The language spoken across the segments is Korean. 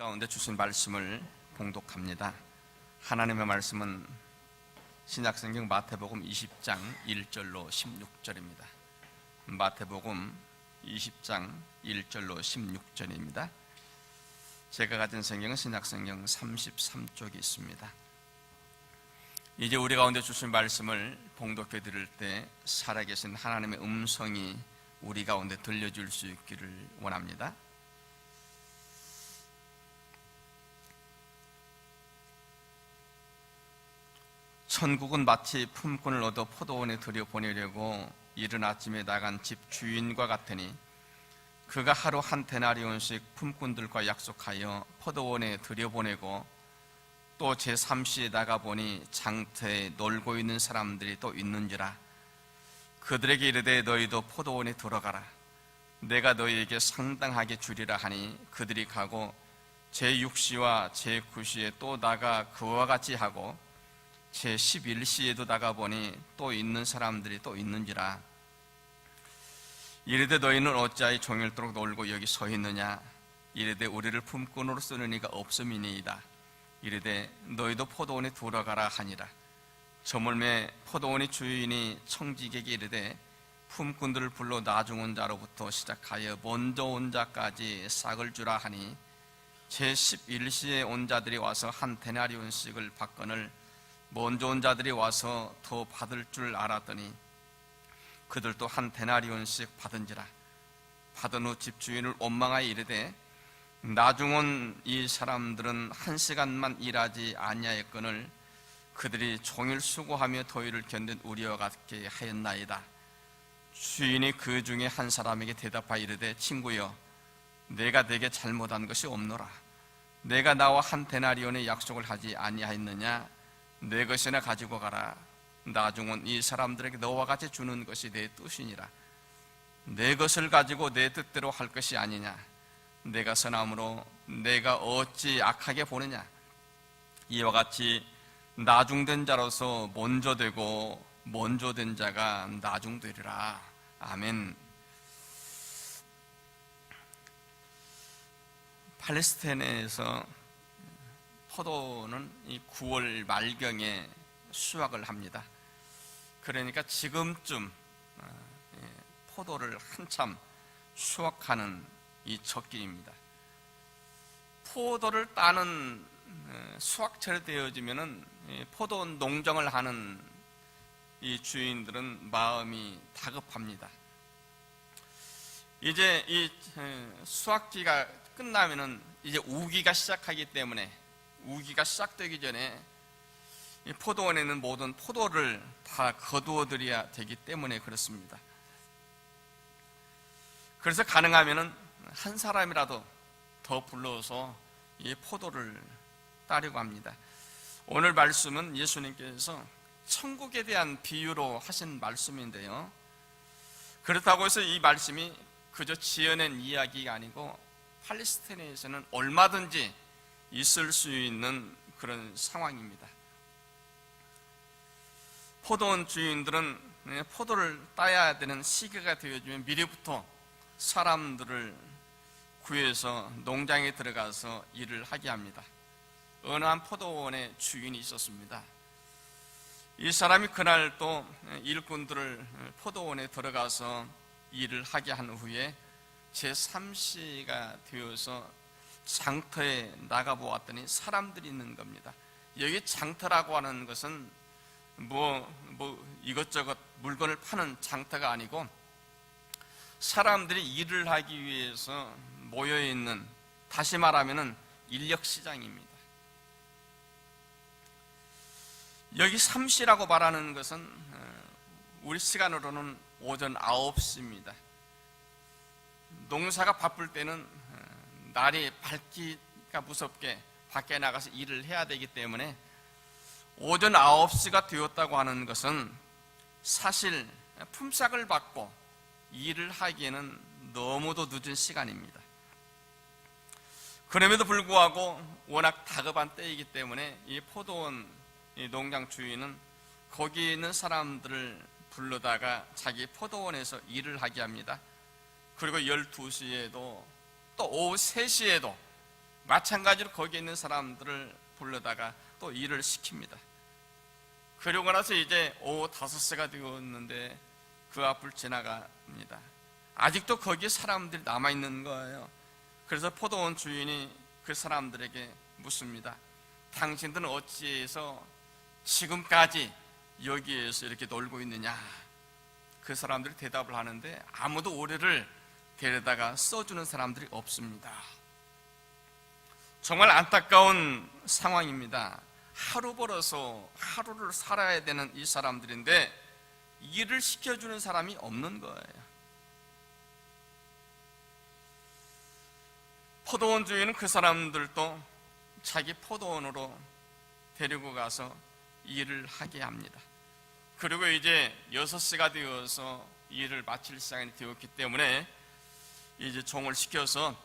가운데 주신 말씀을 봉독합니다. 하나님의 말씀은 신약성경 마태복음 20장 1절로 16절입니다. 마태복음 20장 1절로 16절입니다. 제가 가진 성경은 신약성경 33쪽에 있습니다. 이제 우리 가운데 주신 말씀을 봉독해 드릴 때 살아계신 하나님의 음성이 우리 가운데 들려줄 수 있기를 원합니다. 천국은 마치 품꾼을 얻어 포도원에 들여보내려고 이른 아침에 나간 집 주인과 같으니 그가 하루 한 데나리온씩 품꾼들과 약속하여 포도원에 들여보내고 또 제3시에 나가보니 장터에 놀고 있는 사람들이 또 있는지라. 그들에게 이르되 너희도 포도원에 들어가라. 내가 너희에게 상당하게 주리라 하니 그들이 가고 제6시와 제9시에 또 나가 그와 같이 하고 제11시에도 나가보니 또 있는 사람들이 또 있는지라. 이르되 너희는 어찌하여 종일토록 놀고 여기 서 있느냐. 이르되 우리를 품꾼으로 쓰는 이가 없음이니이다. 이르되 너희도 포도원에 들어가라 하니라. 저물매 포도원의 주인이 청지기에게 이르되 품꾼들을 불러 나중 온 자로부터 시작하여 먼저 온 자까지 싹을 주라 하니 제11시에 온 자들이 와서 한 데나리온씩을 받거늘 먼저 온 자들이 와서 더 받을 줄 알았더니 그들도 한 데나리온씩 받은지라. 받은 후 집주인을 원망하여 이르되 나중 온 이 사람들은 1시간만 일하지 아니하였거늘 그들이 종일 수고하며 더위를 견딘 우리와 같게 하였나이다. 주인이 그 중에 한 사람에게 대답하여 이르되 친구여 내가 네게 잘못한 것이 없노라. 내가 나와 한 데나리온의 약속을 하지 아니하였느냐. 내 것이나 가지고 가라. 나중 온 이 사람들에게 너와 같이 주는 것이 내 뜻이니라. 내 것을 가지고 내 뜻대로 할 것이 아니냐. 내가 선함으로 내가 어찌 악하게 보느냐. 이와 같이 나중된 자로서 먼저 되고 먼저 된 자가 나중되리라. 아멘. 팔레스타인에서 포도는 이 9월 말경에 수확을 합니다. 그러니까 지금쯤 포도를 한참 수확하는 이 적기입니다. 포도를 따는 수확철이 되어지면은 포도 농정을 하는 이 주인들은 마음이 다급합니다. 이제 이 수확기가 끝나면은 이제 우기가 시작하기 때문에 우기가 시작되기 전에 이 포도원에 있는 모든 포도를 다 거두어 드려야 되기 때문에 그렇습니다. 그래서 가능하면은 한 사람이라도 더 불러서 이 포도를 따려고 합니다. 오늘 말씀은 예수님께서 천국에 대한 비유로 하신 말씀인데요. 그렇다고 해서 이 말씀이 그저 지어낸 이야기가 아니고 팔레스타인에서는 얼마든지 있을 수 있는 그런 상황입니다. 포도원 주인들은 포도를 따야 되는 시기가 되어지면 미리부터 사람들을 구해서 농장에 들어가서 일을 하게 합니다. 어느 한 포도원의 주인이 있었습니다. 이 사람이 그날 또 일꾼들을 포도원에 들어가서 일을 하게 한 후에 제3시가 되어서 장터에 나가보았더니 사람들이 있는 겁니다. 여기 장터라고 하는 것은 이것저것 물건을 파는 장터가 아니고 사람들이 일을 하기 위해서 모여있는, 다시 말하면 인력시장입니다. 여기 3시라고 말하는 것은 우리 시간으로는 오전 9시입니다. 농사가 바쁠 때는 날이 밝기가 무섭게 밖에 나가서 일을 해야 되기 때문에 오전 9시가 되었다고 하는 것은 사실 품삯을 받고 일을 하기에는 너무도 늦은 시간입니다. 그럼에도 불구하고 워낙 다급한 때이기 때문에 이 포도원 농장 주인은 거기 있는 사람들을 불러다가 자기 포도원에서 일을 하게 합니다. 그리고 12시에도 또 오후 3시에도 마찬가지로 거기에 있는 사람들을 불러다가 또 일을 시킵니다. 그러고 나서 이제 오후 5시가 되었는데 그 앞을 지나갑니다. 아직도 거기에 사람들이 남아있는 거예요. 그래서 포도원 주인이 그 사람들에게 묻습니다. 당신들은 어찌해서 지금까지 여기에서 이렇게 놀고 있느냐? 그 사람들이 대답을 하는데 아무도 오래를 데려다가 써주는 사람들이 없습니다. 정말 안타까운 상황입니다. 하루 벌어서 하루를 살아야 되는 이 사람들인데 일을 시켜주는 사람이 없는 거예요. 포도원 주인은 그 사람들도 자기 포도원으로 데리고 가서 일을 하게 합니다. 그리고 이제 6시가 되어서 일을 마칠 시간이 되었기 때문에 이제 종을 시켜서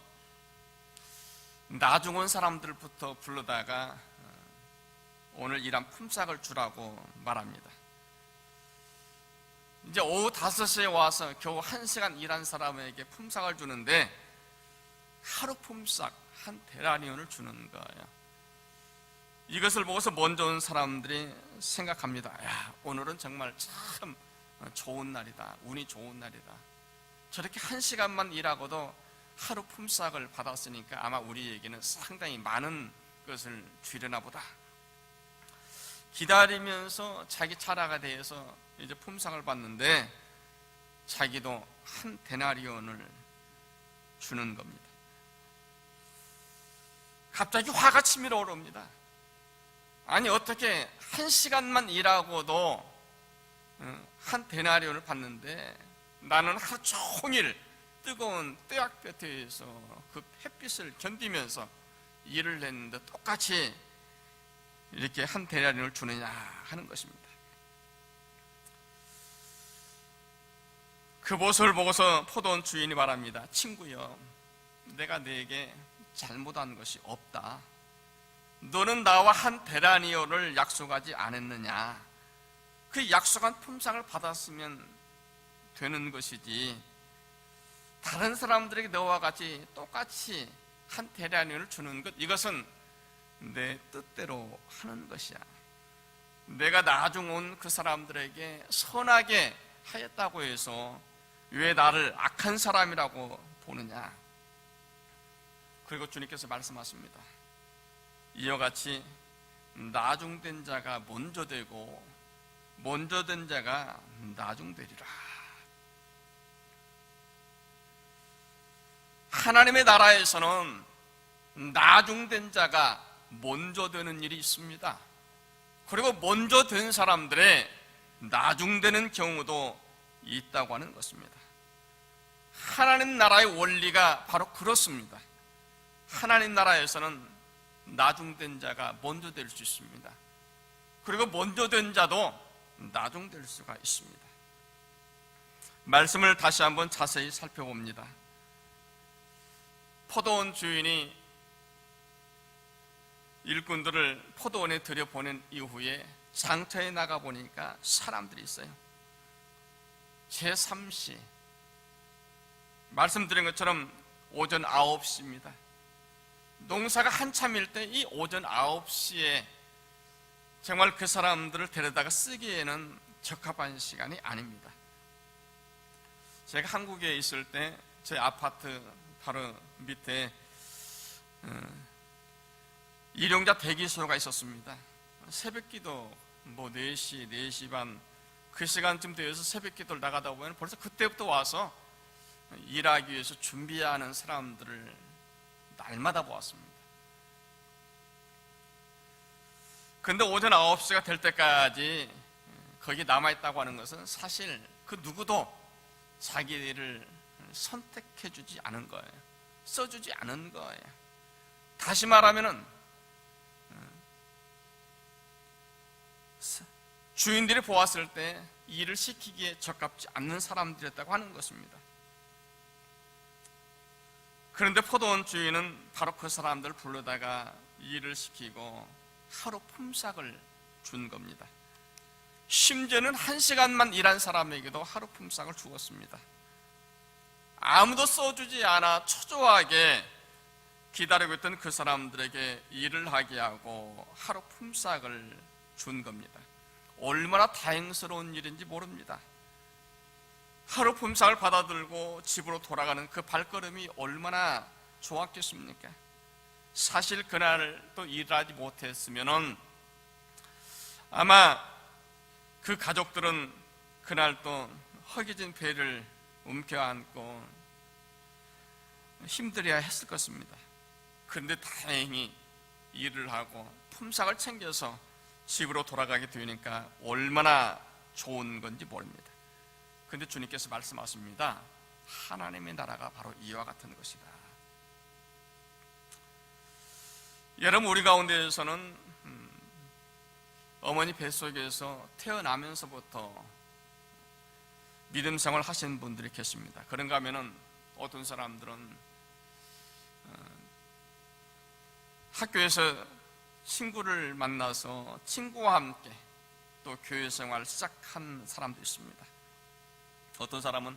나중 온 사람들부터 불러다가 오늘 일한 품삯을 주라고 말합니다. 이제 오후 5시에 와서 겨우 1시간 일한 사람에게 품삯을 주는데 하루 품삯 한 데나리온을 주는 거예요. 이것을 보고서 먼저 온 사람들이 생각합니다. 야, 오늘은 정말 참 좋은 날이다. 운이 좋은 날이다. 저렇게 1시간만 일하고도 하루 품삯을 받았으니까 아마 우리에게는 상당히 많은 것을 주려나 보다. 기다리면서 자기 차례가 돼서 이제 품삯을 받는데 자기도 한 데나리온을 주는 겁니다. 갑자기 화가 치밀어 오릅니다. 아니 어떻게 1시간만 일하고도 한 데나리온을 받는데 나는 하루 종일 뜨거운 뜨악볕에서 그 햇빛을 견디면서 일을 했는데 똑같이 이렇게 한 데나리온을 주느냐 하는 것입니다. 그 모습을 보고서 포도원 주인이 말합니다. 친구여, 내가 네게 잘못한 것이 없다. 너는 나와 한 데나리온을 약속하지 않았느냐? 그 약속한 품삯을 받았으면 되는 것이지 다른 사람들에게 너와 같이 똑같이 한 데나리온을 주는 것, 이것은 내 뜻대로 하는 것이야. 내가 나중 온 그 사람들에게 선하게 하였다고 해서 왜 나를 악한 사람이라고 보느냐? 그리고 주님께서 말씀하십니다. 이와 같이 나중된 자가 먼저 되고 먼저 된 자가 나중되리라. 하나님의 나라에서는 나중된 자가 먼저 되는 일이 있습니다. 그리고 먼저 된 사람들의 나중되는 경우도 있다고 하는 것입니다. 하나님 나라의 원리가 바로 그렇습니다. 하나님 나라에서는 나중된 자가 먼저 될 수 있습니다. 그리고 먼저 된 자도 나중될 수가 있습니다. 말씀을 다시 한번 자세히 살펴봅니다. 포도원 주인이 일꾼들을 포도원에 들여보낸 이후에 장터에 나가보니까 사람들이 있어요. 제3시, 말씀드린 것처럼 오전 9시입니다. 농사가 한참일 때 이 오전 9시에 정말 그 사람들을 데려다가 쓰기에는 적합한 시간이 아닙니다. 제가 한국에 있을 때 제 아파트 바로 밑에 일용자 대기소가 있었습니다. 새벽기도 4시, 4시 반 그 시간쯤 되어서 새벽기도를 나가다 보면 벌써 그때부터 와서 일하기 위해서 준비하는 사람들을 날마다 보았습니다. 근데 오전 9시가 될 때까지 거기 남아있다고 하는 것은 사실 그 누구도 자기를 선택해주지 않은 거예요. 써주지 않은 거예요. 다시 말하면은 주인들이 보았을 때 일을 시키기에 적합지 않는 사람들이었다고 하는 것입니다. 그런데 포도원 주인은 바로 그 사람들을 불러다가 일을 시키고 하루 품삯을 준 겁니다. 심지어는 1시간만 일한 사람에게도 하루 품삯을 주었습니다. 아무도 써주지 않아 초조하게 기다리고 있던 그 사람들에게 일을 하게 하고 하루 품삯을 준 겁니다. 얼마나 다행스러운 일인지 모릅니다. 하루 품삯을 받아들고 집으로 돌아가는 그 발걸음이 얼마나 좋았겠습니까? 사실 그날 또 일하지 못했으면은 아마 그 가족들은 그날 또 허기진 배를 움켜안고 힘들어야 했을 것입니다. 그런데 다행히 일을 하고 품삯을 챙겨서 집으로 돌아가게 되니까 얼마나 좋은 건지 모릅니다. 그런데 주님께서 말씀하십니다. 하나님의 나라가 바로 이와 같은 것이다. 여러분, 우리 가운데에서는 어머니 뱃속에서 태어나면서부터 믿음 생활 하시는 분들이 계십니다. 그런가 하면은 어떤 사람들은 학교에서 친구를 만나서 친구와 함께 또 교회 생활을 시작한 사람도 있습니다. 어떤 사람은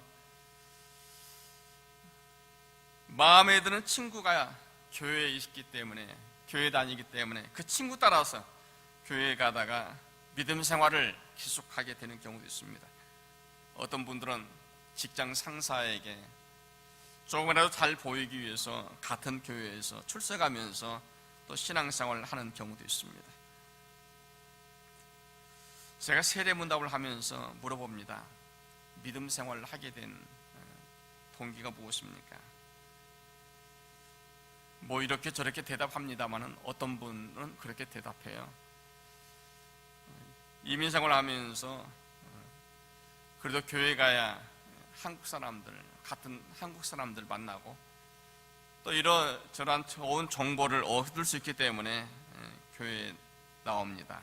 마음에 드는 친구가 교회에 있기 때문에, 교회 다니기 때문에 그 친구 따라서 교회에 가다가 믿음 생활을 계속하게 되는 경우도 있습니다. 어떤 분들은 직장 상사에게 조금이라도 잘 보이기 위해서 같은 교회에서 출석하면서 또 신앙생활을 하는 경우도 있습니다. 제가 세례문답을 하면서 물어봅니다. 믿음 생활을 하게 된 동기가 무엇입니까? 뭐 이렇게 저렇게 대답합니다마는 어떤 분은 그렇게 대답해요. 이민생활을 하면서 그래도 교회 가야 한국 사람들, 같은 한국 사람들 만나고 또 이러저러한 좋은 정보를 얻을 수 있기 때문에 교회에 나옵니다.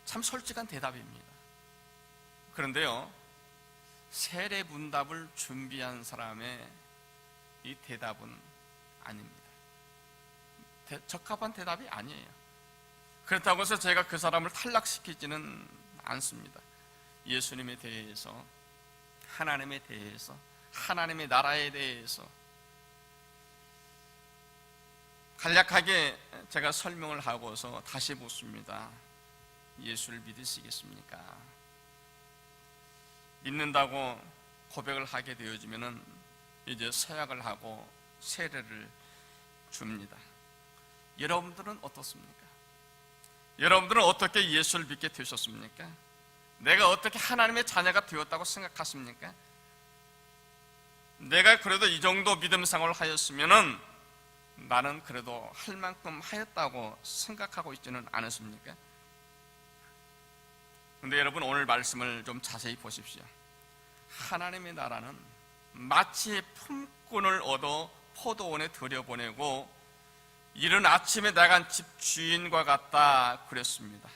참 솔직한 대답입니다. 그런데요, 세례문답을 준비한 사람의 이 대답은 아닙니다. 적합한 대답이 아니에요. 그렇다고 해서 제가 그 사람을 탈락시키지는 않습니다. 예수님에 대해서, 하나님에 대해서, 하나님의 나라에 대해서 간략하게 제가 설명을 하고서 다시 묻습니다. 예수를 믿으시겠습니까? 믿는다고 고백을 하게 되어지면은 이제 서약을 하고 세례를 줍니다. 여러분들은 어떻습니까? 여러분들은 어떻게 예수를 믿게 되셨습니까? 내가 어떻게 하나님의 자녀가 되었다고 생각하십니까? 내가 그래도 이 정도 믿음 생활을 하였으면은 나는 그래도 할 만큼 하였다고 생각하고 있지는 않으십니까? 그런데 여러분, 오늘 말씀을 좀 자세히 보십시오. 하나님의 나라는 마치 품꾼을 얻어 포도원에 들여보내고 이른 아침에 나간 집 주인과 같다 그랬습니다.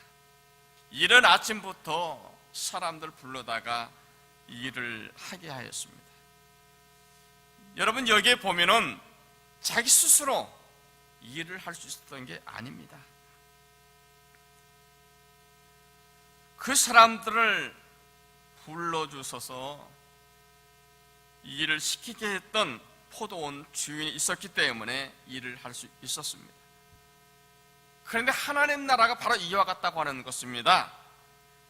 이른 아침부터 사람들 불러다가 일을 하게 하였습니다. 여러분, 여기에 보면은 자기 스스로 일을 할 수 있었던 게 아닙니다. 그 사람들을 불러주셔서 일을 시키게 했던 포도원 주인이 있었기 때문에 일을 할 수 있었습니다. 그런데 하나님 나라가 바로 이와 같다고 하는 것입니다.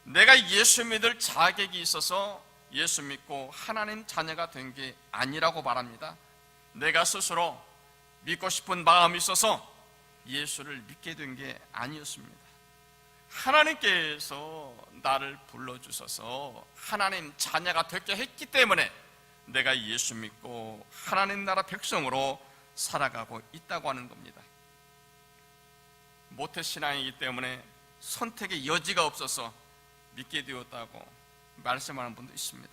내가 예수 믿을 자격이 있어서 예수 믿고 하나님 자녀가 된 게 아니라고 말합니다. 내가 스스로 믿고 싶은 마음이 있어서 예수를 믿게 된 게 아니었습니다. 하나님께서 나를 불러주셔서 하나님 자녀가 되게 했기 때문에 내가 예수 믿고 하나님 나라 백성으로 살아가고 있다고 하는 겁니다. 모태신앙이기 때문에 선택의 여지가 없어서 믿게 되었다고 말씀하는 분도 있습니다.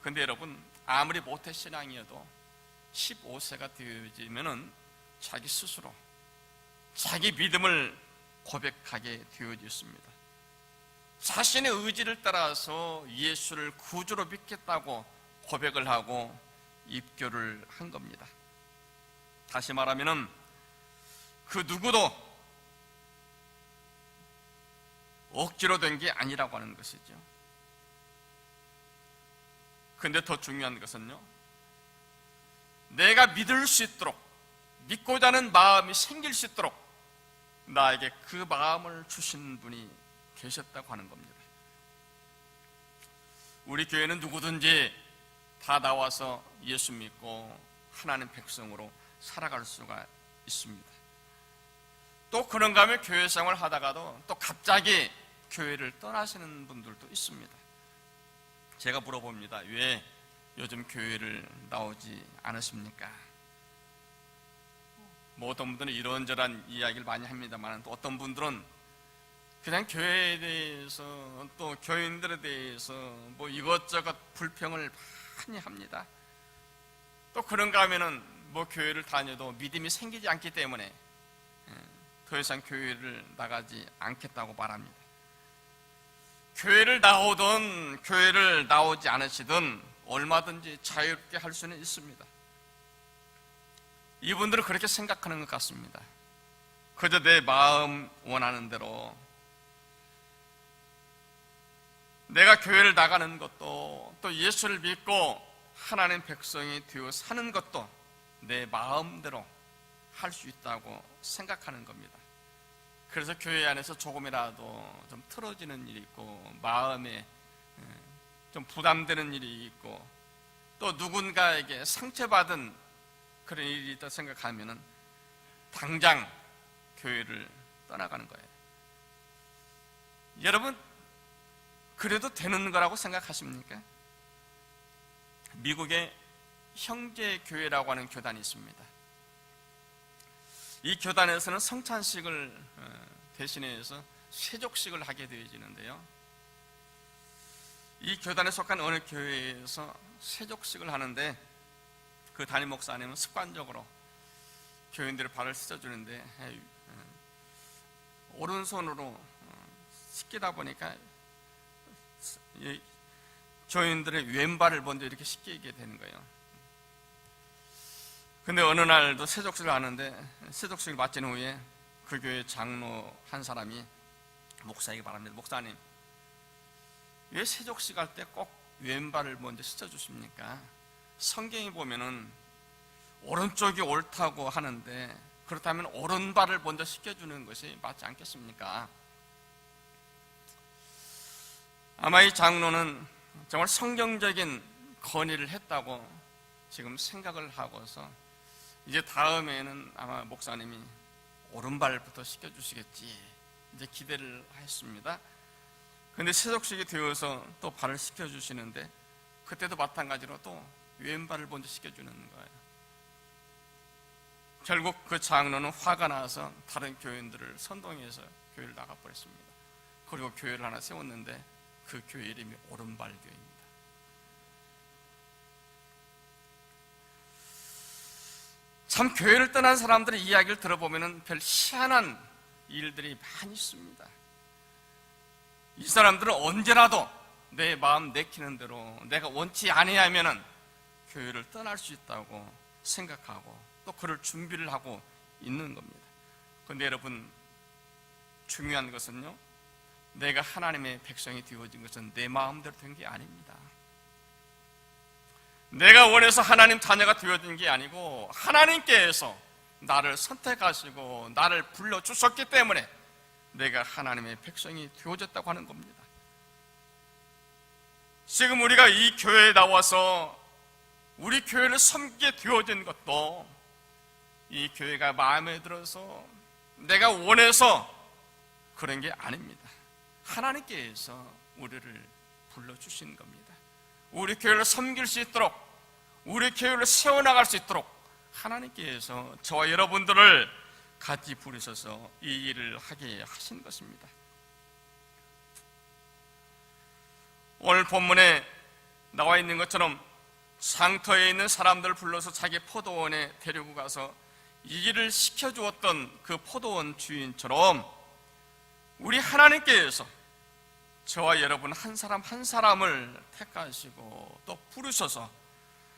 그런데 여러분, 아무리 모태신앙이어도 15세가 되어지면은 자기 스스로 자기 믿음을 고백하게 되어졌습니다. 자신의 의지를 따라서 예수를 구주로 믿겠다고 고백을 하고 입교를 한 겁니다. 다시 말하면은 그 누구도 억지로 된 게 아니라고 하는 것이죠. 그런데 더 중요한 것은요, 내가 믿을 수 있도록 믿고자 하는 마음이 생길 수 있도록 나에게 그 마음을 주신 분이 계셨다고 하는 겁니다. 우리 교회는 누구든지 다 나와서 예수 믿고 하나님 백성으로 살아갈 수가 있습니다. 또 그런가 하면 교회 생활을 하다가도 또 갑자기 교회를 떠나시는 분들도 있습니다. 제가 물어봅니다. 왜 요즘 교회를 나오지 않으십니까? 뭐 어떤 분들은 이런저런 이야기를 많이 합니다만 또 어떤 분들은 그냥 교회에 대해서 또 교인들에 대해서 뭐 이것저것 불평을 많이 합니다. 또 그런가 하면은 뭐 교회를 다녀도 믿음이 생기지 않기 때문에 더 이상 교회를 나가지 않겠다고 말합니다. 교회를 나오든 교회를 나오지 않으시든 얼마든지 자유롭게 할 수는 있습니다. 이분들은 그렇게 생각하는 것 같습니다. 그저 내 마음 원하는 대로 내가 교회를 나가는 것도 또 예수를 믿고 하나님 백성이 되어 사는 것도 내 마음대로 할 수 있다고 생각하는 겁니다. 그래서 교회 안에서 조금이라도 좀 틀어지는 일이 있고 마음에 좀 부담되는 일이 있고 또 누군가에게 상처받은 그런 일이 있다 생각하면은 당장 교회를 떠나가는 거예요. 여러분, 그래도 되는 거라고 생각하십니까? 미국에 형제교회라고 하는 교단이 있습니다. 이 교단에서는 성찬식을 대신해서 세족식을 하게 되어지는데요. 이 교단에 속한 어느 교회에서 세족식을 하는데 그 담임 목사님은 습관적으로 교인들의 발을 씻어주는데 오른손으로 씻기다 보니까 교인들의 왼발을 먼저 이렇게 씻기게 되는 거예요. 근데 어느 날도 세족식을 하는데 세족식을 마친 후에 그 교회 장로 한 사람이 목사에게 말합니다. 목사님, 왜 세족식 할 때 꼭 왼발을 먼저 씻어주십니까? 성경에 보면은 오른쪽이 옳다고 하는데 그렇다면 오른발을 먼저 씻겨주는 것이 맞지 않겠습니까? 아마 이 장로는 정말 성경적인 건의를 했다고 지금 생각을 하고서 이제 다음에는 아마 목사님이 오른발부터 씻겨주시겠지 이제 기대를 했습니다. 근데 세족식이 되어서 또 발을 씻겨주시는데 그때도 마찬가지로 또 왼발을 먼저 씻겨주는 거예요. 결국 그 장로는 화가 나서 다른 교인들을 선동해서 교회를 나가버렸습니다. 그리고 교회를 하나 세웠는데 그 교회 이름이 오른발교회입니다. 참 교회를 떠난 사람들의 이야기를 들어보면 별 희한한 일들이 많이 있습니다. 이 사람들은 언제라도 내 마음 내키는 대로 내가 원치 아니하면은 교회를 떠날 수 있다고 생각하고 또 그럴 준비를 하고 있는 겁니다. 그런데 여러분, 중요한 것은요, 내가 하나님의 백성이 되어진 것은 내 마음대로 된 게 아닙니다. 내가 원해서 하나님 자녀가 되어진 게 아니고 하나님께서 나를 선택하시고 나를 불러주셨기 때문에 내가 하나님의 백성이 되어졌다고 하는 겁니다. 지금 우리가 이 교회에 나와서 우리 교회를 섬기게 되어진 것도 이 교회가 마음에 들어서 내가 원해서 그런 게 아닙니다. 하나님께서 우리를 불러주신 겁니다. 우리 교회를 섬길 수 있도록, 우리 교회를 세워나갈 수 있도록 하나님께서 저와 여러분들을 같이 부르셔서 이 일을 하게 하신 것입니다. 오늘 본문에 나와 있는 것처럼 상터에 있는 사람들을 불러서 자기 포도원에 데리고 가서 이 일을 시켜주었던 그 포도원 주인처럼 우리 하나님께서 저와 여러분 한 사람 한 사람을 택하시고 또 부르셔서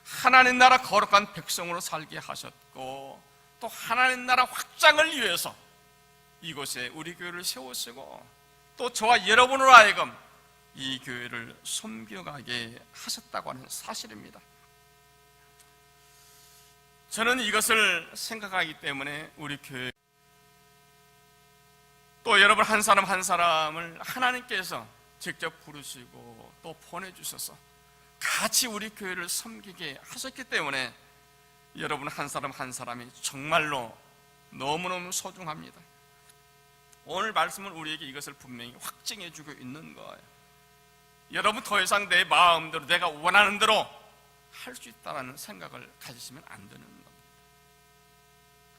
하나님 나라 거룩한 백성으로 살게 하셨고 또 하나님 나라 확장을 위해서 이곳에 우리 교회를 세우시고 또 저와 여러분으로 하여금 이 교회를 섬겨가게 하셨다고 하는 사실입니다. 저는 이것을 생각하기 때문에 우리 교회, 또 여러분 한 사람 한 사람을 하나님께서 직접 부르시고 또 보내주셔서 같이 우리 교회를 섬기게 하셨기 때문에 여러분 한 사람 한 사람이 정말로 너무너무 소중합니다. 오늘 말씀은 우리에게 이것을 분명히 확증해 주고 있는 거예요. 여러분 더 이상 내 마음대로 내가 원하는 대로 할 수 있다는 생각을 가지시면 안 되는 겁니다.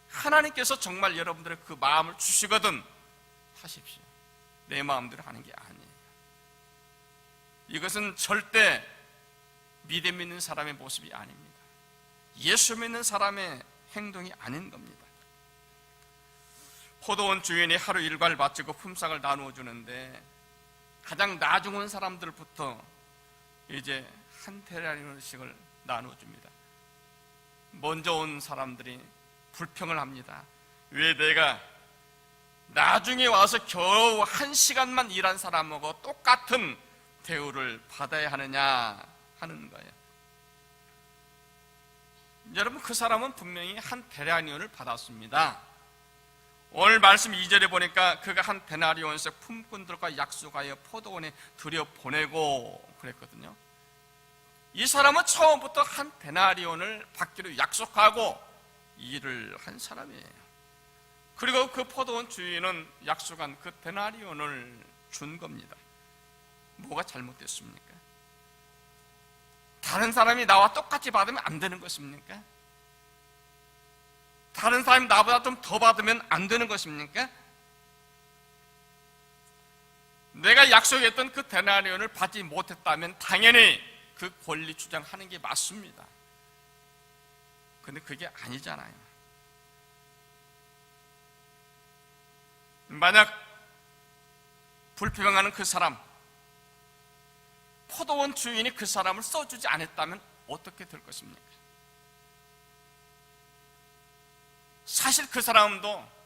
하나님께서 정말 여러분들의 그 마음을 주시거든 하십시오. 내 마음대로 하는 게 아니에요. 이것은 절대 믿음 있는 사람의 모습이 아닙니다. 예수 믿는 사람의 행동이 아닌 겁니다. 포도원 주인이 하루 일과를 마치고 품삯을 나누어 주는데 가장 나중 온 사람들부터 이제 한 데나리온씩을 나누어 줍니다. 먼저 온 사람들이 불평을 합니다. 왜 내가 나중에 와서 겨우 1시간만 일한 사람하고 똑같은 대우를 받아야 하느냐 하는 거예요. 여러분 그 사람은 분명히 한 데나리온을 받았습니다. 오늘 말씀 2절에 보니까 그가 한 데나리온씩 품꾼들과 약속하여 포도원에 들여보내고 그랬거든요. 이 사람은 처음부터 한 데나리온을 받기로 약속하고 일을 한 사람이에요. 그리고 그 포도원 주인은 약속한 그 데나리온을 준 겁니다. 뭐가 잘못됐습니까? 다른 사람이 나와 똑같이 받으면 안 되는 것입니까? 다른 사람이 나보다 좀 더 받으면 안 되는 것입니까? 내가 약속했던 그 데나리온을 받지 못했다면 당연히 그 권리 주장하는 게 맞습니다. 근데 그게 아니잖아요. 만약 불평하는 그 사람, 포도원 주인이 그 사람을 써주지 않았다면 어떻게 될 것입니까? 사실 그 사람도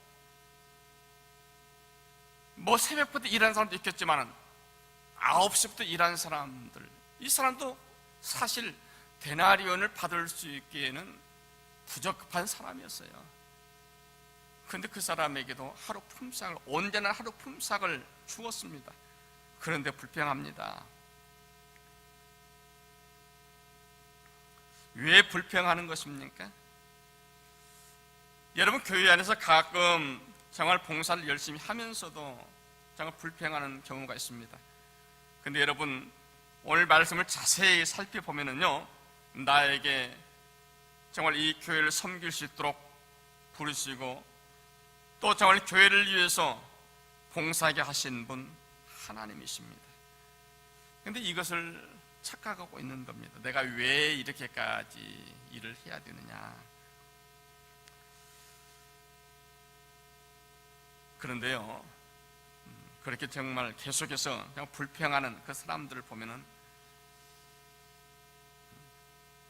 뭐 새벽부터 일하는 사람도 있겠지만 9시부터 일하는 사람들, 이 사람도 사실 데나리온을 받을 수 있기에는 부적합한 사람이었어요. 그런데 그 사람에게도 하루 품삯을, 언제나 하루 품삯을 주었습니다. 그런데 불평합니다. 왜 불평하는 것입니까? 여러분 교회 안에서 가끔 정말 봉사를 열심히 하면서도 정말 불평하는 경우가 있습니다. 근데 여러분 오늘 말씀을 자세히 살펴보면은요, 나에게 정말 이 교회를 섬길 수 있도록 부르시고 또 정말 교회를 위해서 봉사하게 하신 분 하나님이십니다. 근데 이것을 착각하고 있는 겁니다. 내가 왜 이렇게까지 일을 해야 되느냐. 그런데요, 그렇게 정말 계속해서 불평하는 그 사람들을 보면은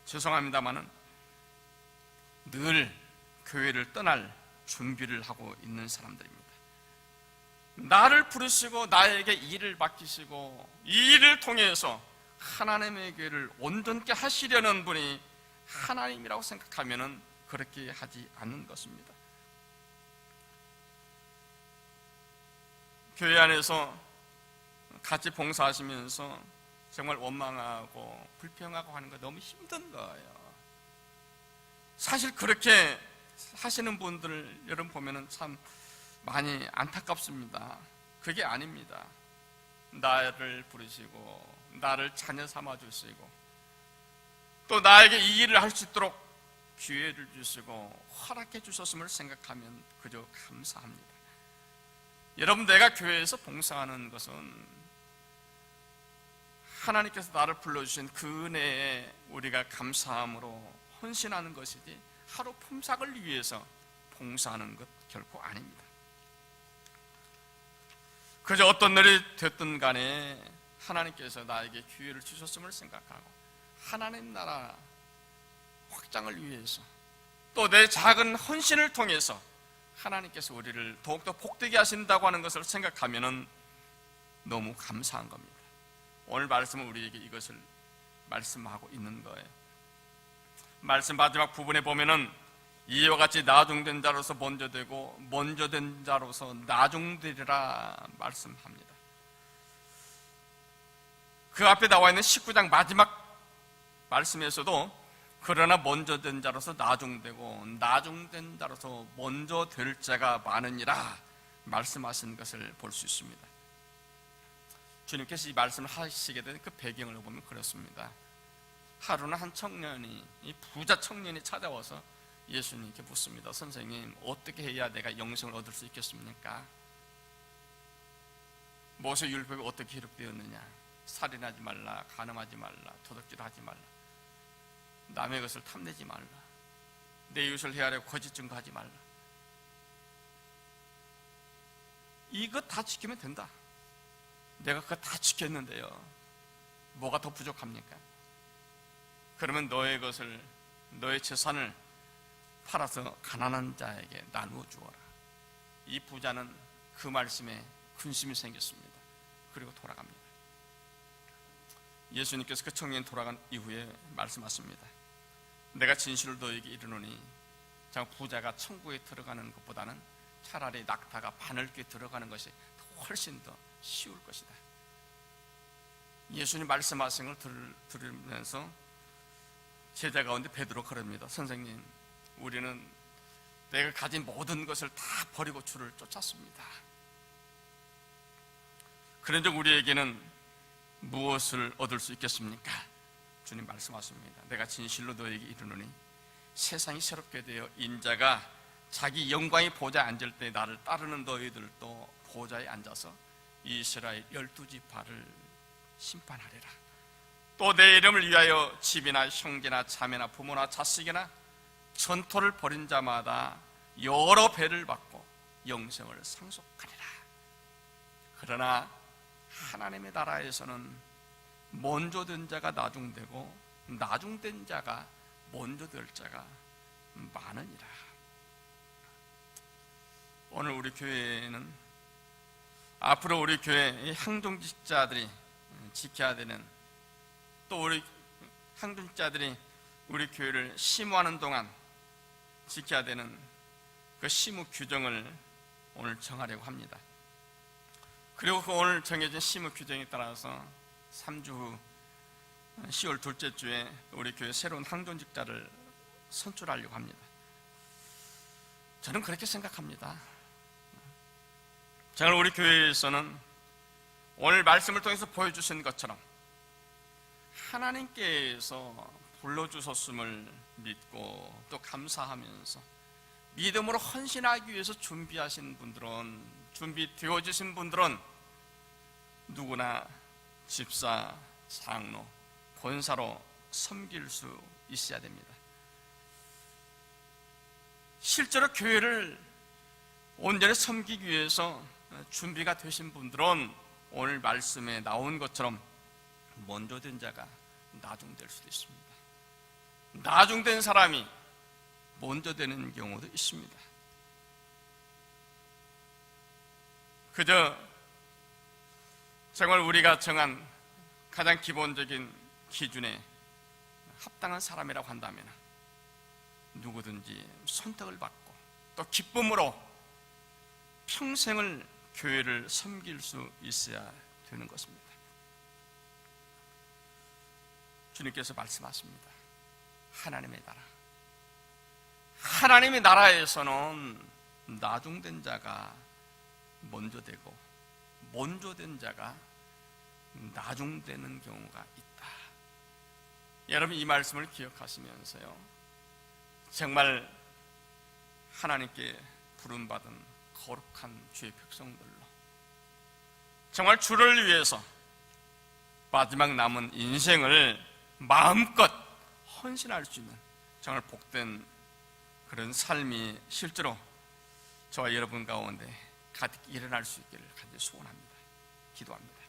죄송합니다만은 늘 교회를 떠날 준비를 하고 있는 사람들입니다. 나를 부르시고 나에게 일을 맡기시고 이 일을 통해서 하나님의 교회를 온전케 하시려는 분이 하나님이라고 생각하면은 그렇게 하지 않는 것입니다. 교회 안에서 같이 봉사하시면서 정말 원망하고 불평하고 하는 거 너무 힘든 거예요. 사실 그렇게 하시는 분들 여러분 보면은 참 많이 안타깝습니다. 그게 아닙니다. 나를 부르시고 나를 자녀 삼아 주시고 또 나에게 이 일을 할 수 있도록 기회를 주시고 허락해 주셨음을 생각하면 그저 감사합니다. 여러분 내가 교회에서 봉사하는 것은 하나님께서 나를 불러주신 그 은혜에 우리가 감사함으로 헌신하는 것이지 하루 품삯을 위해서 봉사하는 것 결코 아닙니다. 그저 어떤 일이 됐든 간에 하나님께서 나에게 기회를 주셨음을 생각하고 하나님 나라 확장을 위해서 또 내 작은 헌신을 통해서 하나님께서 우리를 더욱더 복되게 하신다고 하는 것을 생각하면 너무 감사한 겁니다. 오늘 말씀은 우리에게 이것을 말씀하고 있는 거예요. 말씀 마지막 부분에 보면은 이와 같이 나중된 자로서 먼저 되고 먼저 된 자로서 나중되리라 말씀합니다. 그 앞에 나와 있는 19장 마지막 말씀에서도 그러나 먼저 된 자로서 나중되고 나중된 자로서 먼저 될 자가 많으니라 말씀하신 것을 볼 수 있습니다. 주님께서 이 말씀을 하시게 된 그 배경을 보면 그렇습니다. 하루는 한 청년이, 이 부자 청년이 찾아와서 예수님께 묻습니다. 선생님, 어떻게 해야 내가 영생을 얻을 수 있겠습니까? 모세 율법이 어떻게 기록되었느냐? 살인하지 말라, 간음하지 말라, 도둑질하지 말라, 남의 것을 탐내지 말라, 내 이웃을 헤아려 거짓 증거하지 말라. 이것 다 지키면 된다. 내가 그거 다 지켰는데요, 뭐가 더 부족합니까? 그러면 너의 것을, 너의 재산을 팔아서 가난한 자에게 나누어 주어라. 이 부자는 그 말씀에 근심이 생겼습니다. 그리고 돌아갑니다. 예수님께서 그 청년이 돌아간 이후에 말씀하십니다. 내가 진실을 너에게 이르노니 부자가 천국에 들어가는 것보다는 차라리 낙타가 바늘귀에 들어가는 것이 훨씬 더 쉬울 것이다. 예수님 말씀하신 걸 들으면서 제자 가운데 베드로 그럽니다. 선생님, 우리는 내가 가진 모든 것을 다 버리고 주를 쫓았습니다. 그런즉 우리에게는 무엇을 얻을 수 있겠습니까? 주님 말씀하십니다. 내가 진실로 너에게 이르노니 세상이 새롭게 되어 인자가 자기 영광의 보좌에 앉을 때 나를 따르는 너희들도 보좌에 앉아서 이스라엘 12지파를 심판하리라. 또 내 이름을 위하여 집이나 형제나 자매나 부모나 자식이나 전토를 벌인 자마다 여러 배를 받고 영생을 상속하리라. 그러나 하나님의 나라에서는 먼저 된 자가 나중되고 나중된 자가 먼저 될 자가 많으니라. 오늘 우리 교회에는 앞으로 우리 교회 항종직자들이 지켜야 되는, 또 우리 항종직자들이 우리 교회를 심호하는 동안 지켜야 되는 그 심호 규정을 오늘 정하려고 합니다. 그리고 그 오늘 정해진 심호 규정에 따라서 3주 후 10월 둘째 주에 우리 교회 새로운 항종직자를 선출하려고 합니다. 저는 그렇게 생각합니다. 정말 우리 교회에서는 오늘 말씀을 통해서 보여주신 것처럼 하나님께서 불러주셨음을 믿고 또 감사하면서 믿음으로 헌신하기 위해서 준비하신 분들은, 준비되어주신 분들은 누구나 집사, 장로, 권사로 섬길 수 있어야 됩니다. 실제로 교회를 온전히 섬기기 위해서 준비가 되신 분들은 오늘 말씀에 나온 것처럼 먼저 된 자가 나중될 수도 있습니다. 나중된 사람이 먼저 되는 경우도 있습니다. 그저 정말 우리가 정한 가장 기본적인 기준에 합당한 사람이라고 한다면 누구든지 선택을 받고 또 기쁨으로 평생을 교회를 섬길 수 있어야 되는 것입니다. 주님께서 말씀하십니다. 하나님의 나라, 하나님의 나라에서는 나중된 자가 먼저 되고 먼저 된 자가 나중되는 경우가 있다. 여러분, 이 말씀을 기억하시면서요, 정말 하나님께 부름받은 거룩한 주의 백성들로 정말 주를 위해서 마지막 남은 인생을 마음껏 헌신할 수 있는 정말 복된 그런 삶이 실제로 저와 여러분 가운데 가득 일어날 수 있기를 간절히 소원합니다. 기도합니다.